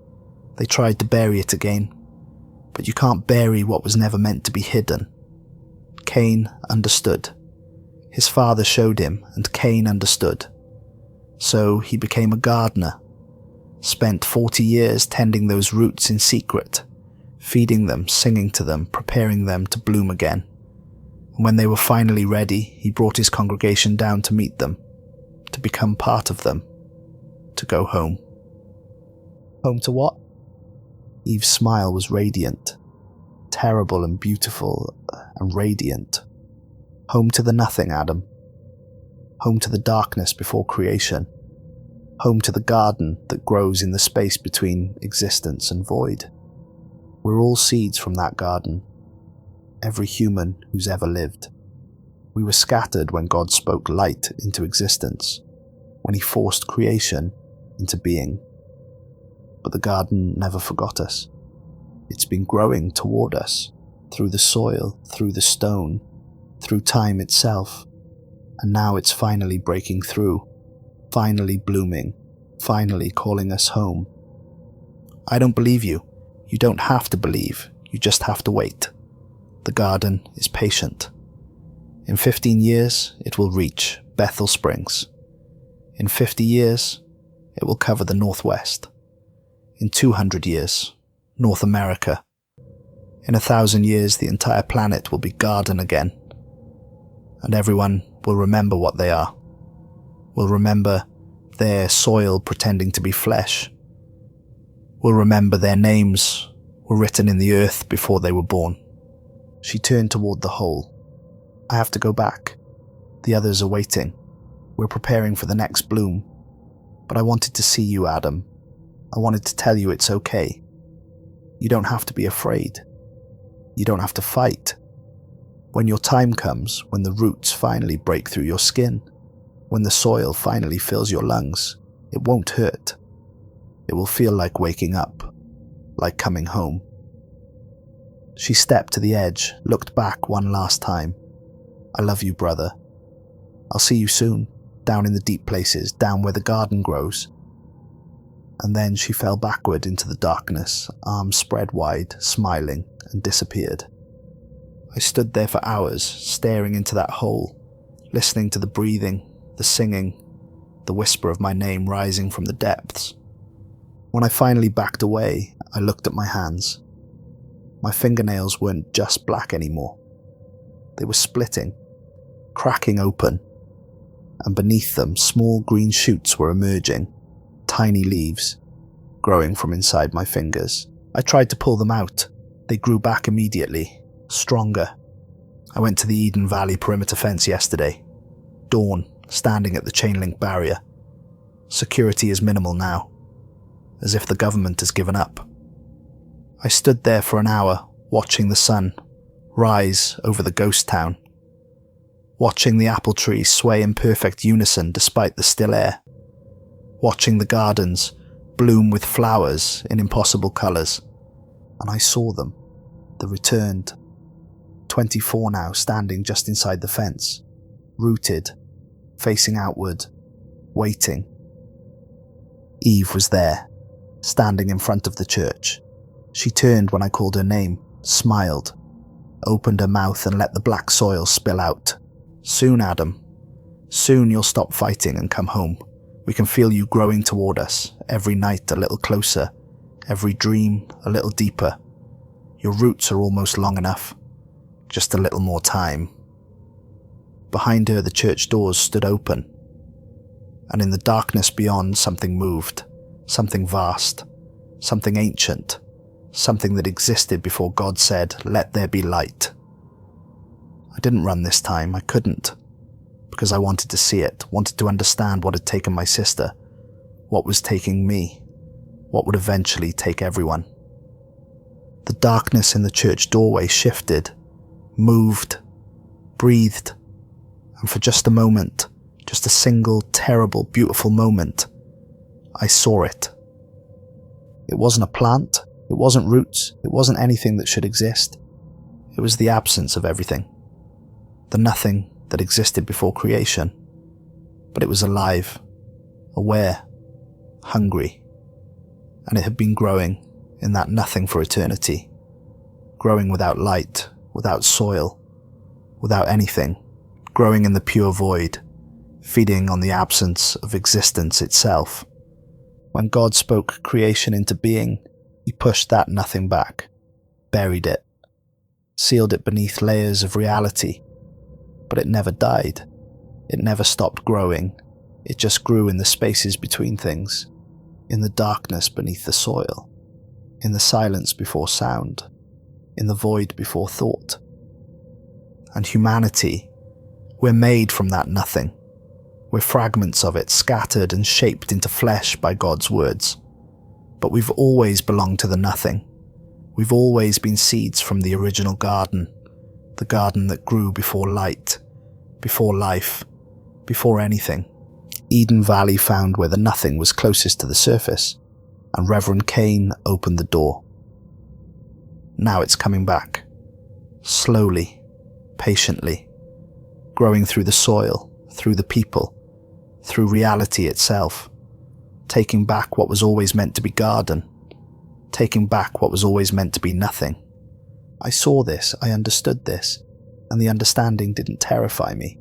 They tried to bury it again, but you can't bury what was never meant to be hidden." Cain understood. His father showed him, and Cain understood. So he became a gardener, spent 40 years tending those roots in secret, feeding them, singing to them, preparing them to bloom again. And when they were finally ready, he brought his congregation down to meet them, to become part of them, to go home. "Home to what?" Eve's smile was radiant, terrible and beautiful and radiant. "Home to the nothing, Adam. Home to the darkness before creation. home to the garden that grows in the space between existence and void. We're all seeds from that garden, every human who's ever lived. We were scattered when God spoke light into existence, when he forced creation into being. But the garden never forgot us. It's been growing toward us, through the soil, through the stone, through time itself, and now it's finally breaking through, finally blooming, finally calling us home. I don't believe you. You don't have to believe, you just have to wait. The garden is patient. In 15 years, it will reach Bethel Springs. In 50 years, it will cover the Northwest. In 200 years, North America. In 1,000 years, the entire planet will be garden again. And everyone will remember what they are. Will remember their soil pretending to be flesh. Will remember their names were written in the earth before they were born. She turned toward the hole. I have to go back. The others are waiting. We're preparing for the next bloom. But I wanted to see you, Adam. I wanted to tell you it's okay. You don't have to be afraid. You don't have to fight. When your time comes, when the roots finally break through your skin, when the soil finally fills your lungs, it won't hurt. It will feel like waking up, like coming home. She stepped to the edge, looked back one last time. I love you, brother. I'll see you soon, down in the deep places, down where the garden grows. And then she fell backward into the darkness, arms spread wide, smiling, and disappeared. I stood there for hours, staring into that hole, listening to the breathing, the singing, the whisper of my name rising from the depths. When I finally backed away, I looked at my hands. My fingernails weren't just black anymore. They were splitting, cracking open, and beneath them small green shoots were emerging, tiny leaves, growing from inside my fingers. I tried to pull them out. They grew back immediately, stronger. I went to the Eden Valley perimeter fence yesterday. Dawn, standing at the chain link barrier. Security is minimal now, as if the government has given up. I stood there for an hour, watching the sun rise over the ghost town, watching the apple trees sway in perfect unison despite the still air, watching the gardens bloom with flowers in impossible colours. And I saw them, the returned, 24 now, standing just inside the fence, rooted, facing outward, waiting. Eve was there, standing in front of the church. She turned when I called her name, smiled, opened her mouth and let the black soil spill out. Soon, Adam. Soon you'll stop fighting and come home. We can feel you growing toward us, every night a little closer, every dream a little deeper. Your roots are almost long enough. Just a little more time. Behind her, the church doors stood open, and in the darkness beyond, something moved, something vast, something ancient, something that existed before God said, "Let there be light." I didn't run this time, I couldn't, because I wanted to see it, wanted to understand what had taken my sister, what was taking me, what would eventually take everyone. The darkness in the church doorway shifted, moved, breathed, and for just a moment, just a single, terrible, beautiful moment, I saw it. It wasn't a plant, it wasn't roots, it wasn't anything that should exist. It was the absence of everything. The nothing that existed before creation. But it was alive, aware, hungry, and it had been growing in that nothing for eternity, growing without light, without soil, without anything, growing in the pure void, feeding on the absence of existence itself. When God spoke creation into being, he pushed that nothing back, buried it, sealed it beneath layers of reality, but it never died. It never stopped growing. It just grew in the spaces between things, in the darkness beneath the soil, in the silence before sound, in the void before thought. And humanity, we're made from that nothing. We're fragments of it, scattered and shaped into flesh by God's words. But we've always belonged to the nothing. We've always been seeds from the original garden, the garden that grew before light, before life, before anything. Eden Valley found where the nothing was closest to the surface, and Reverend Cain opened the door. Now it's coming back, slowly, patiently, growing through the soil, through the people, through reality itself, taking back what was always meant to be garden, taking back what was always meant to be nothing. I saw this, I understood this, and the understanding didn't terrify me.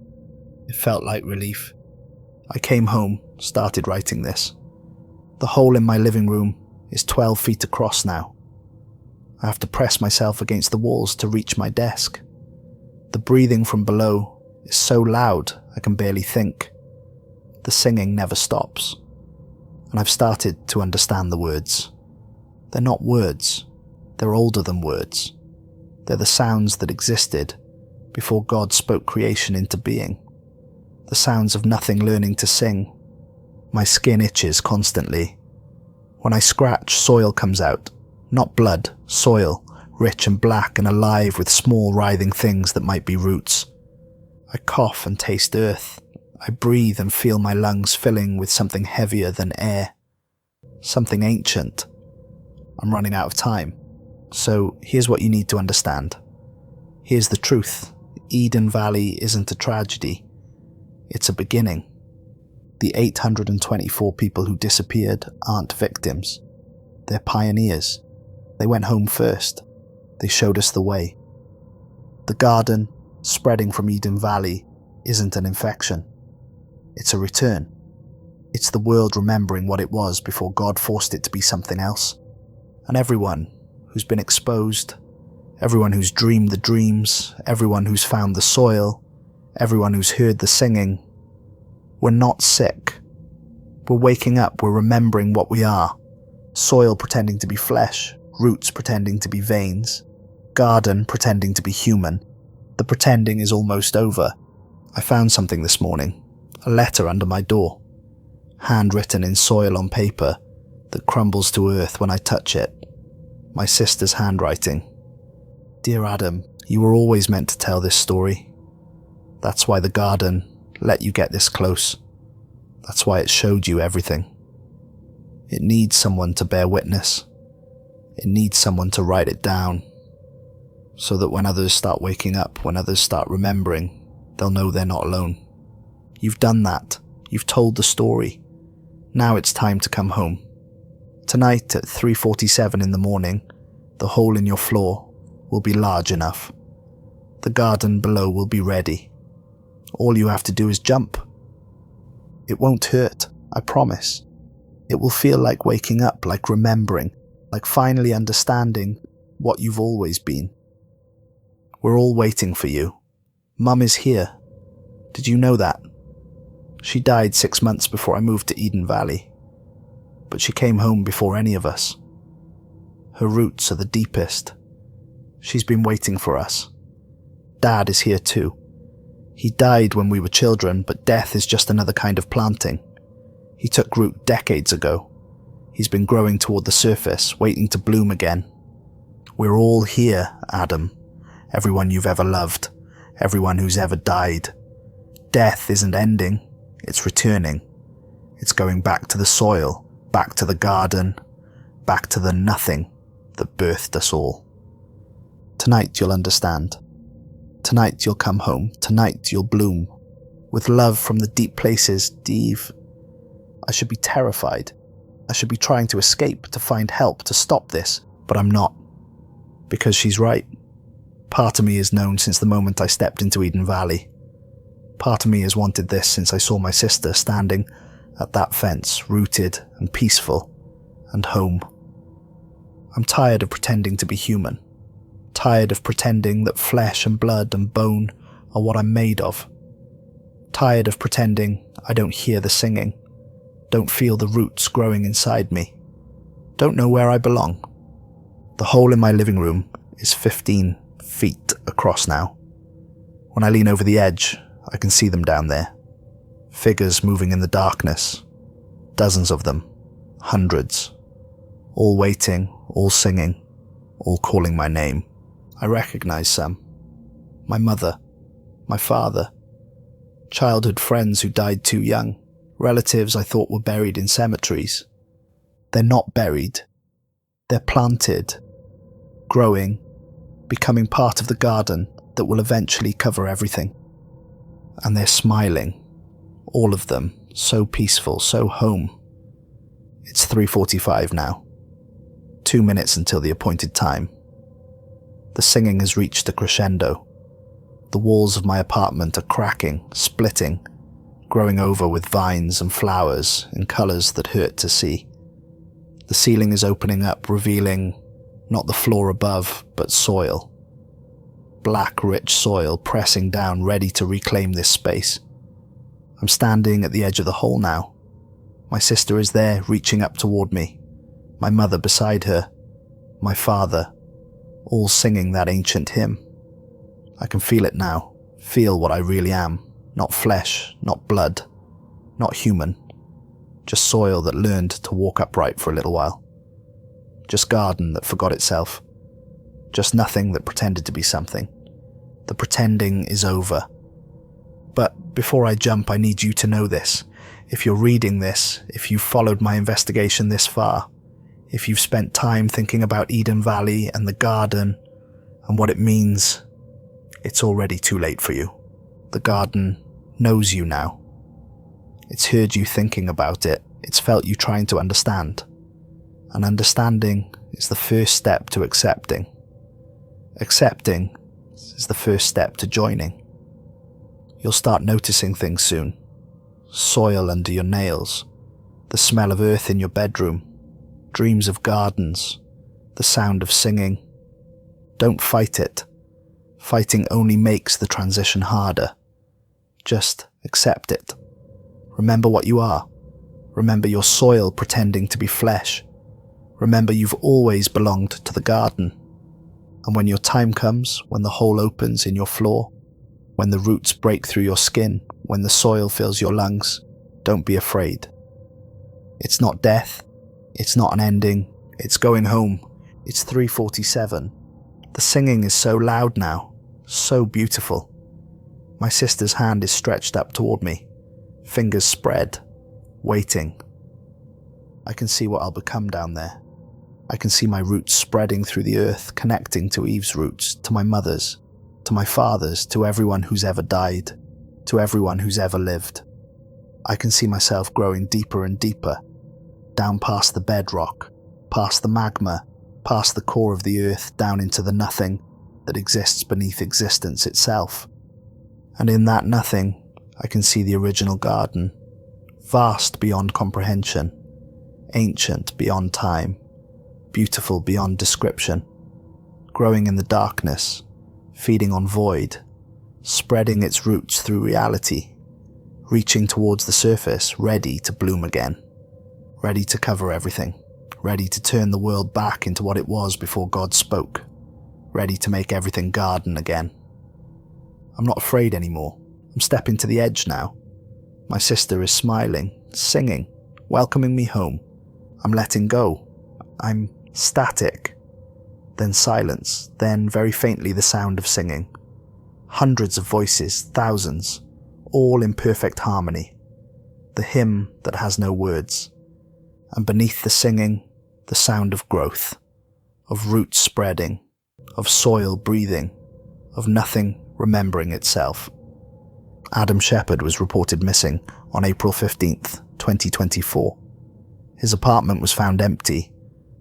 It felt like relief. I came home, started writing this. The hole in my living room is 12 feet across now. I have to press myself against the walls to reach my desk. The breathing from below is so loud I can barely think. The singing never stops. And I've started to understand the words. They're not words. They're older than words. They're the sounds that existed before God spoke creation into being. The sounds of nothing learning to sing. My skin itches constantly. When I scratch, soil comes out. Not blood, soil, rich and black and alive with small writhing things that might be roots. I cough and taste earth. I breathe and feel my lungs filling with something heavier than air. Something ancient. I'm running out of time. So here's what you need to understand. Here's the truth. Eden Valley isn't a tragedy. It's a beginning. The 824 people who disappeared aren't victims. They're pioneers. They went home first. They showed us the way. The garden, spreading from Eden Valley, isn't an infection. It's a return. It's the world remembering what it was before God forced it to be something else. And everyone who's been exposed, everyone who's dreamed the dreams, everyone who's found the soil, everyone who's heard the singing, we're not sick. We're waking up, we're remembering what we are. Soil pretending to be flesh, roots pretending to be veins, garden pretending to be human. The pretending is almost over. I found something this morning, a letter under my door, handwritten in soil on paper that crumbles to earth when I touch it. My sister's handwriting. Dear Adam, you were always meant to tell this story. That's why the garden let you get this close. That's why it showed you everything. It needs someone to bear witness. It needs someone to write it down, so that when others start waking up, when others start remembering, they'll know they're not alone. You've done that. You've told the story. Now it's time to come home. Tonight at 3:47 in the morning, the hole in your floor will be large enough. The garden below will be ready. All you have to do is jump. It won't hurt, I promise. It will feel like waking up, like remembering, like finally understanding what you've always been. We're all waiting for you. Mum is here. Did you know that? She died 6 months before I moved to Eden Valley. But she came home before any of us. Her roots are the deepest. She's been waiting for us. Dad is here too. He died when we were children, but death is just another kind of planting. He took root decades ago. He's been growing toward the surface, waiting to bloom again. We're all here, Adam. Everyone you've ever loved. Everyone who's ever died. Death isn't ending. It's returning. It's going back to the soil, back to the garden, back to the nothing that birthed us all. Tonight you'll understand. Tonight you'll come home. Tonight you'll bloom. With love from the deep places, Deve. I should be terrified. I should be trying to escape, to find help, to stop this, but I'm not. Because she's right. Part of me has known since the moment I stepped into Eden Valley. Part of me has wanted this since I saw my sister standing at that fence, rooted and peaceful, and home. I'm tired of pretending to be human. Tired of pretending that flesh and blood and bone are what I'm made of. Tired of pretending I don't hear the singing, don't feel the roots growing inside me, don't know where I belong. The hole in my living room is 15 feet across now. When I lean over the edge, I can see them down there. Figures moving in the darkness. Dozens of them. Hundreds. All waiting, all singing, all calling my name. I recognize some. My mother. My father. Childhood friends who died too young. Relatives I thought were buried in cemeteries. They're not buried. They're planted. Growing. Becoming part of the garden that will eventually cover everything. And they're smiling. All of them, so peaceful, so home. It's 3:45 now. 2 minutes until the appointed time. The singing has reached a crescendo. The walls of my apartment are cracking, splitting, growing over with vines and flowers in colours that hurt to see. The ceiling is opening up, revealing not the floor above, but soil. Black, rich soil pressing down, ready to reclaim this space. I'm standing at the edge of the hole now. My sister is there, reaching up toward me. My mother beside her. My father. All singing that ancient hymn. I can feel it now. Feel what I really am. Not flesh, not blood. Not human. Just soil that learned to walk upright for a little while. Just garden that forgot itself. Just nothing that pretended to be something. The pretending is over. But before I jump, I need you to know this. If you're reading this, if you've followed my investigation this far, if you've spent time thinking about Eden Valley and the garden and what it means, it's already too late for you. The garden knows you now. It's heard you thinking about it. It's felt you trying to understand. And understanding is the first step to accepting. Accepting is the first step to joining. You'll start noticing things soon. Soil under your nails, the smell of earth in your bedroom, dreams of gardens, the sound of singing. Don't fight it. Fighting only makes the transition harder. Just accept it. Remember what you are. Remember your soil pretending to be flesh. Remember you've always belonged to the garden. And when your time comes, when the hole opens in your floor, when the roots break through your skin, when the soil fills your lungs, don't be afraid. It's not death. It's not an ending. It's going home. It's 3:47. The singing is so loud now, so beautiful. My sister's hand is stretched up toward me, fingers spread, waiting. I can see what I'll become down there. I can see my roots spreading through the earth, connecting to Eve's roots, to my mother's, to my father's, to everyone who's ever died, to everyone who's ever lived. I can see myself growing deeper and deeper, down past the bedrock, past the magma, past the core of the earth, down into the nothing that exists beneath existence itself. And in that nothing, I can see the original garden, vast beyond comprehension, ancient beyond time, beautiful beyond description, growing in the darkness, feeding on void, spreading its roots through reality, reaching towards the surface, ready to bloom again, ready to cover everything, ready to turn the world back into what it was before God spoke, ready to make everything garden again. I'm not afraid anymore. I'm stepping to the edge now. My sister is smiling, singing, welcoming me home. I'm letting go. I'm static. Then silence, then very faintly the sound of singing. Hundreds of voices, thousands, all in perfect harmony. The hymn that has no words. And beneath the singing, the sound of growth, of roots spreading, of soil breathing, of nothing remembering itself. Adam Shepherd was reported missing on April 15th, 2024. His apartment was found empty,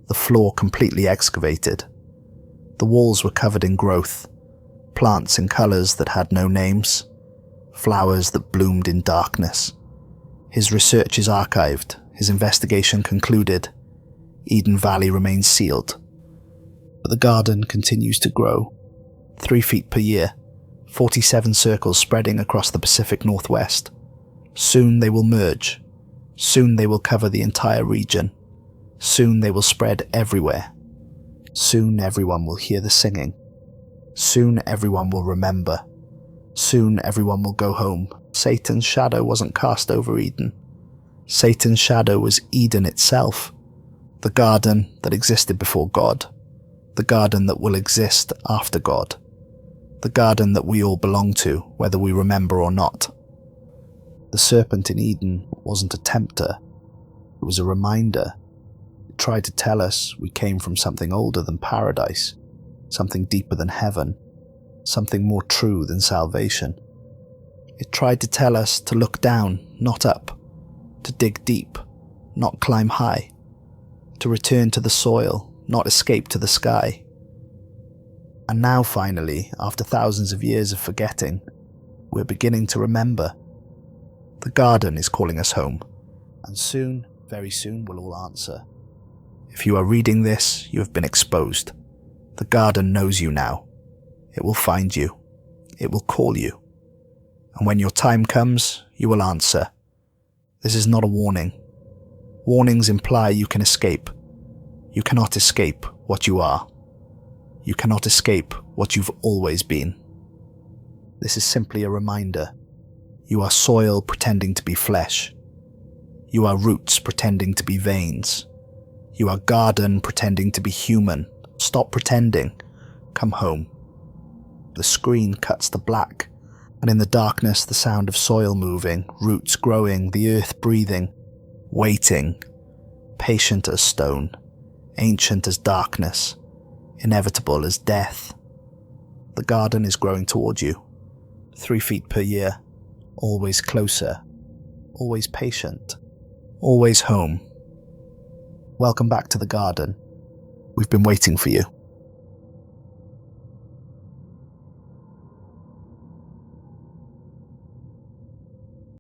the floor completely excavated. The walls were covered in growth, plants in colours that had no names, flowers that bloomed in darkness. His research is archived, his investigation concluded. Eden Valley remains sealed. But the garden continues to grow, 3 feet per year, 47 circles spreading across the Pacific Northwest. Soon they will merge. Soon they will cover the entire region. Soon they will spread everywhere. Soon everyone will hear the singing. Soon everyone will remember. Soon everyone will go home. Satan's shadow wasn't cast over Eden. Satan's shadow was Eden itself, the garden that existed before God, the garden that will exist after God, the garden that we all belong to, whether we remember or not. The serpent in Eden wasn't a tempter, it was a reminder. It tried to tell us we came from something older than paradise, something deeper than heaven, something more true than salvation. It tried to tell us to look down, not up, to dig deep, not climb high, to return to the soil, not escape to the sky. And now finally, after thousands of years of forgetting, we're beginning to remember. The garden is calling us home, and soon, very soon, we'll all answer. If you are reading this, you have been exposed. The garden knows you now. It will find you. It will call you. And when your time comes, you will answer. This is not a warning. Warnings imply you can escape. You cannot escape what you are. You cannot escape what you've always been. This is simply a reminder. You are soil pretending to be flesh. You are roots pretending to be veins. You are garden pretending to be human. Stop pretending. Come home. The screen cuts to black, and in the darkness the sound of soil moving, roots growing, the earth breathing, waiting, patient as stone, ancient as darkness, inevitable as death. The garden is growing toward you, 3 feet per year, always closer, always patient, always home. Welcome back to the garden. We've been waiting for you.